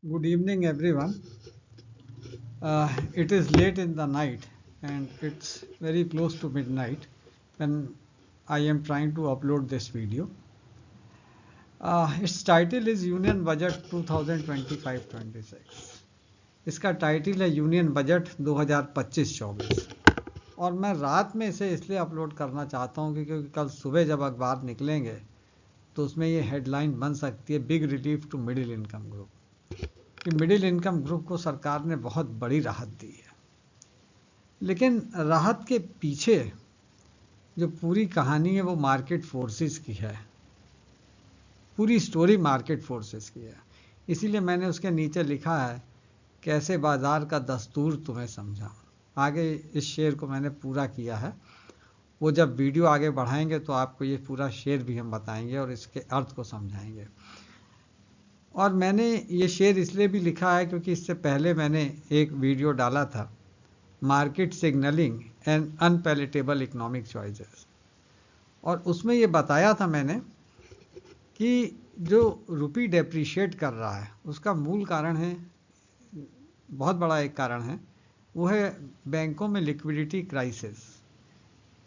Good evening, everyone. It is late in the night and it's very close to midnight when I am trying to upload this video. Its title is Union Budget 2025-26. इसका title है union budget 2025-24 और मैं रात में इसे इसलिए upload करना चाहता हूँ क्योंकि कल सुबह जब अखबार निकलेंगे तो उसमें ये हेडलाइन बन सकती है, big relief to middle income group, कि मिडिल इनकम ग्रुप को सरकार ने बहुत बड़ी राहत दी है। लेकिन राहत के पीछे जो पूरी कहानी है वो मार्केट फोर्सेस की है, पूरी स्टोरी मार्केट फोर्सेस की है। इसीलिए मैंने उसके नीचे लिखा है, कैसे बाजार का दस्तूर तुम्हें समझाऊं। आगे इस शेर को मैंने पूरा किया है, वो जब वीडियो आगे बढ़ाएंगे तो आपको ये पूरा शेर भी हम बताएंगे और इसके अर्थ को समझाएंगे। और मैंने ये शेर इसलिए भी लिखा है क्योंकि इससे पहले मैंने एक वीडियो डाला था, market signalling and unpalatable economic choices, और उसमें ये बताया था मैंने कि जो रुपी डेप्रिशिएट कर रहा है उसका मूल कारण है, बहुत बड़ा एक कारण है, वो है बैंकों में लिक्विडिटी क्राइसिस,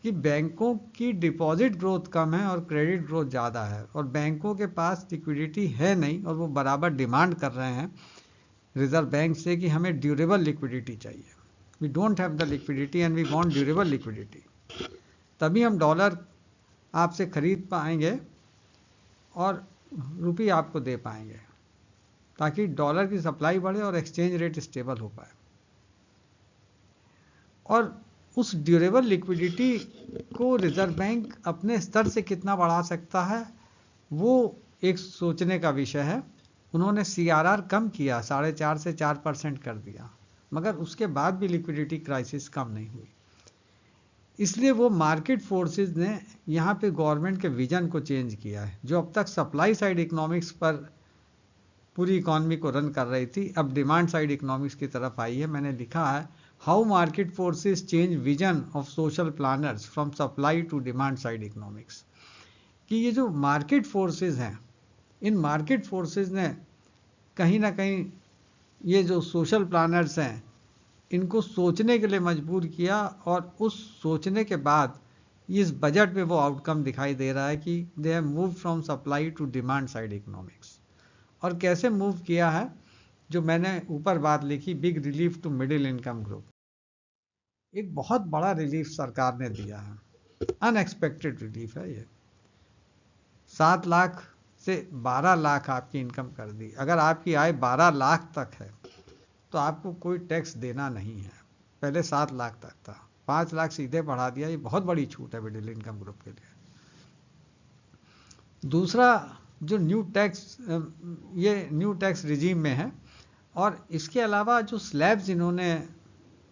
कि बैंकों की डिपॉजिट ग्रोथ कम है और क्रेडिट ग्रोथ ज़्यादा है और बैंकों के पास लिक्विडिटी है नहीं और वो बराबर डिमांड कर रहे हैं रिजर्व बैंक से कि हमें ड्यूरेबल लिक्विडिटी चाहिए। We don't have the liquidity and we want durable liquidity. तभी हम डॉलर आपसे खरीद पाएंगे और रुपये आपको दे पाएंगे, ताकि डॉलर की सप्लाई बढ़े और एक्सचेंज रेट स्टेबल हो पाए। और उस ड्यूरेबल लिक्विडिटी को रिजर्व बैंक अपने स्तर से कितना बढ़ा सकता है वो एक सोचने का विषय है। उन्होंने CRR कम किया, 4.5 से 4% कर दिया, मगर उसके बाद भी लिक्विडिटी क्राइसिस कम नहीं हुई। इसलिए वो मार्केट फोर्सेस ने यहाँ पे गवर्नमेंट के विजन को चेंज किया है। जो अब तक सप्लाई साइड इकोनॉमिक्स पर पूरी इकोनॉमी को रन कर रही थी, अब डिमांड साइड इकोनॉमिक्स की तरफ आई है। मैंने लिखा है, how market forces change vision of social planners from supply to demand side economics. कि ये जो मार्केट फोर्सेस हैं, इन मार्केट फोर्सेस ने कहीं ना कहीं ये जो सोशल प्लानर्स हैं इनको सोचने के लिए मजबूर किया, और उस सोचने के बाद इस बजट में वो आउटकम दिखाई दे रहा है कि they have move from supply to demand side economics. और कैसे मूव किया है, जो मैंने ऊपर बात लिखी, big relief to middle income group, एक बहुत बड़ा रिलीफ सरकार ने दिया है, अनएक्सपेक्टेड रिलीफ है ये। 7 लाख से 12 लाख आपकी इनकम कर दी। अगर आपकी आय 12 लाख तक है तो आपको कोई टैक्स देना नहीं है। पहले 7 लाख तक था, 5 लाख सीधे बढ़ा दिया। ये बहुत बड़ी छूट है मिडिल इनकम ग्रुप के लिए। दूसरा, जो न्यू टैक्स, ये न्यू टैक्स रिजीम में है। और इसके अलावा जो स्लैब्स इन्होंने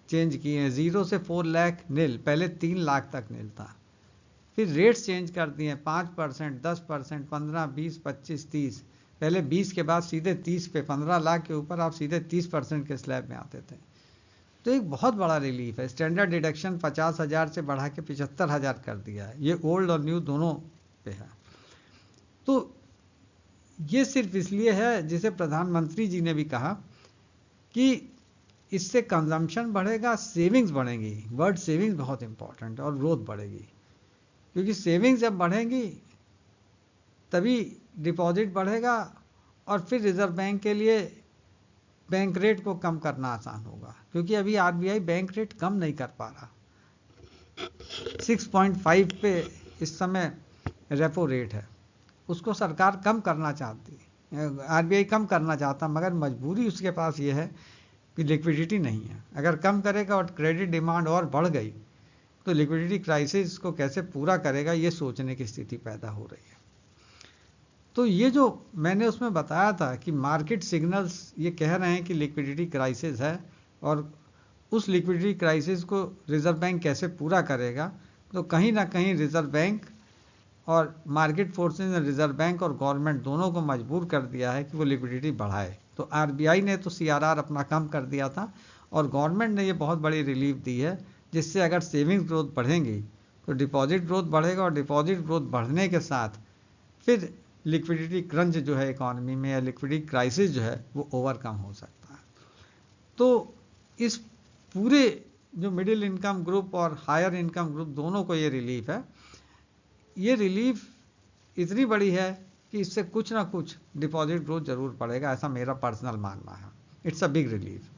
चेंज किए हैं, 0 से 4 लाख नील, पहले 3 लाख तक नील था। फिर रेट्स चेंज कर दिए हैं, 5%, 10%, 15, 20, 25, 30। पहले 20 के बाद सीधे 30 पे, 15 लाख के ऊपर आप सीधे 30% के स्लैब में आते थे। तो एक बहुत बड़ा रिलीफ है। स्टैंडर्ड डिडक्शन 50,000 से बढ़ा के 75,000 कर दिया है। ये ओल्ड और न्यू दोनों पे है। तो ये सिर्फ इसलिए है, जिसे प्रधानमंत्री जी ने भी कहा कि इससे कंजम्पशन बढ़ेगा, सेविंग्स बढ़ेंगी। वर्ड सेविंग्स बहुत इंपॉर्टेंट है, और ग्रोथ बढ़ेगी। क्योंकि सेविंग्स जब बढ़ेंगी तभी डिपॉजिट बढ़ेगा, और फिर रिजर्व बैंक के लिए बैंक रेट को कम करना आसान होगा। क्योंकि अभी RBI बैंक रेट कम नहीं कर पा रहा। 6.5 पे इस समय रेपो रेट है, उसको सरकार कम करना चाहती है, RBI कम करना चाहता, मगर मजबूरी उसके पास ये है कि लिक्विडिटी नहीं है। अगर कम करेगा और क्रेडिट डिमांड और बढ़ गई तो लिक्विडिटी क्राइसिस को कैसे पूरा करेगा, ये सोचने की स्थिति पैदा हो रही है। तो ये जो मैंने उसमें बताया था कि मार्केट सिग्नल्स ये कह रहे हैं कि लिक्विडिटी क्राइसिस है, और उस लिक्विडिटी क्राइसिस को रिजर्व बैंक कैसे पूरा करेगा। तो कहीं ना कहीं रिजर्व बैंक और मार्केट फोर्सेस ने रिजर्व बैंक और गवर्नमेंट दोनों को मजबूर कर दिया है कि वो लिक्विडिटी बढ़ाए। तो RBI ने तो CRR अपना कम कर दिया था, और गवर्नमेंट ने ये बहुत बड़ी रिलीफ दी है, जिससे अगर सेविंग्स ग्रोथ बढ़ेंगी तो डिपॉजिट ग्रोथ बढ़ेगा, और डिपॉजिट ग्रोथ बढ़ने के साथ फिर लिक्विडिटी क्रंच जो है इकोनॉमी में या लिक्विडिटी क्राइसिस जो है वो ओवरकम हो सकता है। तो इस पूरे जो मिडिल इनकम ग्रुप और हायर इनकम ग्रुप दोनों को ये रिलीफ है, ये रिलीफ इतनी बड़ी है कि इससे कुछ ना कुछ डिपॉजिट ग्रोथ जरूर पड़ेगा, ऐसा मेरा पर्सनल मानना है। It's a big relief.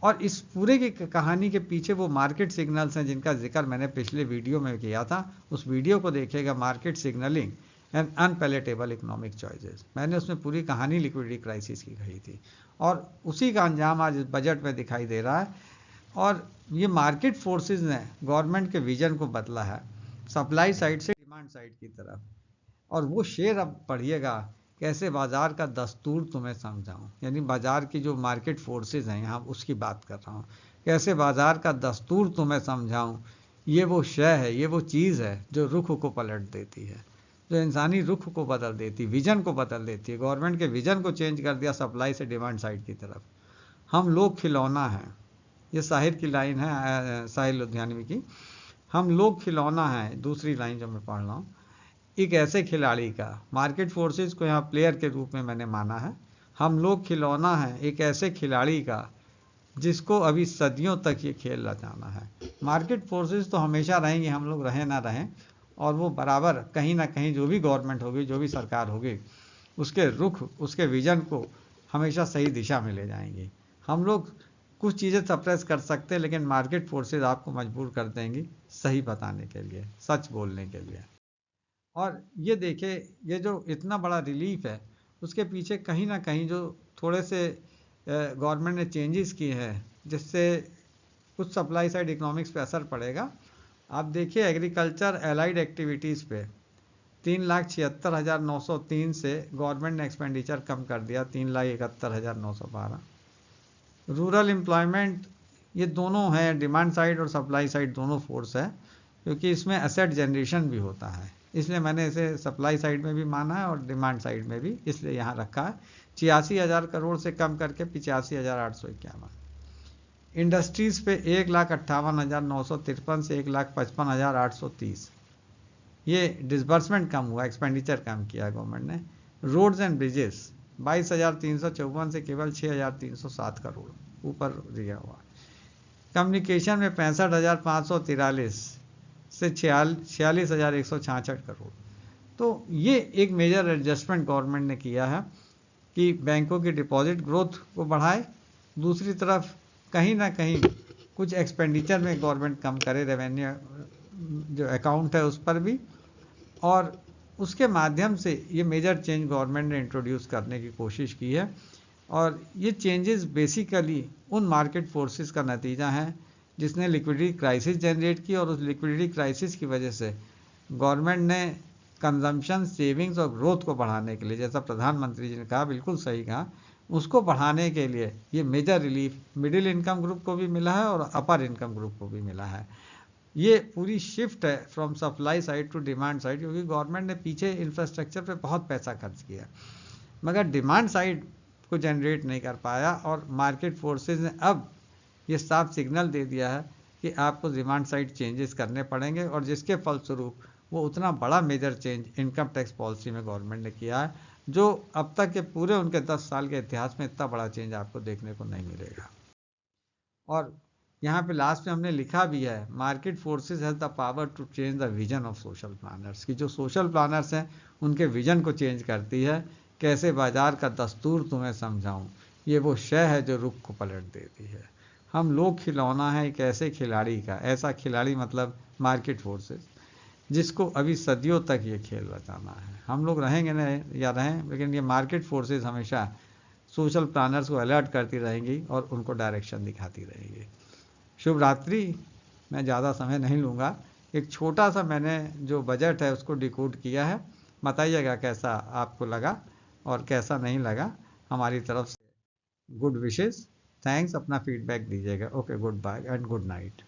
और इस पूरे की कहानी के पीछे वो मार्केट सिग्नल्स हैं जिनका जिक्र मैंने पिछले वीडियो में किया था, उस वीडियो को देखिएगा, market signalling and unpalatable economic choices. मैंने उसमें पूरी कहानी लिक्विडिटी क्राइसिस की कही थी और उसी का अंजाम आज इस बजट में दिखाई दे रहा है। और ये मार्केट फोर्सेस ने गवर्नमेंट के विजन को बदला है सप्लाई साइड से डिमांड साइड की तरफ। और वो शेर अब पढ़िएगा, कैसे बाजार का दस्तूर तुम्हें समझाऊं, यानी बाजार की जो मार्केट फोर्सेस हैं यहाँ उसकी बात कर रहा हूँ। कैसे बाजार का दस्तूर तुम्हें समझाऊं, ये वो शय है, ये वो चीज़ है जो रुख को पलट देती है, जो इंसानी रुख को बदल देती, विजन को बदल देती है। गवर्नमेंट के विजन को चेंज कर दिया सप्लाई से डिमांड साइड की तरफ। हम लोग खिलौना हैं, ये साहिर की लाइन है, साहिर लुधियानवी की। हम लोग खिलौना है, दूसरी लाइन जो मैं पढ़ रहा हूँ, एक ऐसे खिलाड़ी का, मार्केट फोर्सेस को यहाँ प्लेयर के रूप में मैंने माना है। हम लोग खिलौना है एक ऐसे खिलाड़ी का जिसको अभी सदियों तक ये खेल रचाना है। मार्केट फोर्सेस तो हमेशा रहेंगी, हम लोग रहें ना रहें, और वो बराबर कहीं ना कहीं जो भी गवर्नमेंट होगी, जो भी सरकार होगी, उसके रुख, उसके विजन को हमेशा सही दिशा में ले जाएंगी। हम लोग कुछ चीज़ें सप्रेस कर सकते हैं, लेकिन मार्केट फोर्सेस आपको मजबूर कर देंगी सही बताने के लिए, सच बोलने के लिए। और ये देखिए, ये जो इतना बड़ा रिलीफ है उसके पीछे कहीं ना कहीं जो थोड़े से गवर्नमेंट ने चेंजेस किए हैं जिससे कुछ सप्लाई साइड इकोनॉमिक्स पे असर पड़ेगा। आप देखिए एग्रीकल्चर एलाइड एक्टिविटीज़ पे 3,76,903 से गवर्नमेंट ने एक्सपेंडिचर कम कर दिया 3,71,912। रूरल एम्प्लॉयमेंट, ये दोनों हैं, डिमांड साइड और सप्लाई साइड दोनों फोर्स है, क्योंकि इसमें एसेट जनरेशन भी होता है, इसलिए मैंने इसे सप्लाई साइड में भी माना है और डिमांड साइड में भी, इसलिए यहाँ रखा है। 86,000 करोड़ से कम करके 85,851। इंडस्ट्रीज़ पे 1,58,953 से 1,55,830। ये डिसबर्समेंट कम हुआ, एक्सपेंडिचर कम किया गवर्नमेंट ने। रोड्स एंड ब्रिजेस 22,354 से केवल 6,307 करोड़ ऊपर दिया हुआ। कम्युनिकेशन में 65,543 से 46,166 करोड़। तो ये एक मेजर एडजस्टमेंट गवर्नमेंट ने किया है कि बैंकों की डिपॉजिट ग्रोथ को बढ़ाए, दूसरी तरफ कहीं ना कहीं कुछ एक्सपेंडिचर में गवर्नमेंट कम करे, रेवेन्यू जो अकाउंट है उस पर भी, और उसके माध्यम से ये मेजर चेंज गवर्नमेंट ने इंट्रोड्यूस करने की कोशिश की है। और ये चेंजेस बेसिकली उन मार्केट फोर्सेस का नतीजा है जिसने लिक्विडिटी क्राइसिस जनरेट की, और उस लिक्विडिटी क्राइसिस की वजह से गवर्नमेंट ने कंजम्पशन, सेविंग्स और ग्रोथ को बढ़ाने के लिए, जैसा प्रधानमंत्री जी ने कहा, बिल्कुल सही कहा, उसको बढ़ाने के लिए ये major relief middle income group को भी मिला है और अपर इनकम ग्रुप को भी मिला है। ये पूरी शिफ्ट है from supply side to demand side, क्योंकि गवर्नमेंट ने पीछे इंफ्रास्ट्रक्चर पे बहुत पैसा खर्च किया मगर डिमांड साइड को जनरेट नहीं कर पाया, और मार्केट फोर्सेस ने अब ये साफ सिग्नल दे दिया है कि आपको डिमांड साइड चेंजेस करने पड़ेंगे, और जिसके फलस्वरूप वो उतना बड़ा major change income tax policy में गवर्नमेंट ने किया है, जो अब तक के पूरे उनके 10 साल के इतिहास में इतना बड़ा चेंज आपको देखने को नहीं मिलेगा। और यहाँ पे लास्ट में हमने लिखा भी है, market forces has the power to change the vision of social planners, कि जो सोशल प्लानर्स हैं उनके विजन को चेंज करती है। कैसे बाजार का दस्तूर तुम्हें समझाऊं, ये वो शय है जो रुख को पलट देती है। हम लोग खिलौना है एक ऐसे खिलाड़ी का, ऐसा खिलाड़ी मतलब मार्केट फोर्सेस, जिसको अभी सदियों तक ये खेल रचाना है। हम लोग रहेंगे न या रहें, लेकिन ये मार्केट फोर्सेस हमेशा सोशल प्लानर्स को अलर्ट करती रहेंगी और उनको डायरेक्शन दिखाती रहेंगी। शुभ रात्रि। मैं ज़्यादा समय नहीं लूँगा, एक छोटा सा मैंने जो बजट है उसको डिकोड किया है, बताइएगा कैसा आपको लगा और कैसा नहीं लगा। हमारी तरफ से गुड विशेस, थैंक्स, अपना फीडबैक दीजिएगा। Okay, good bye and good night.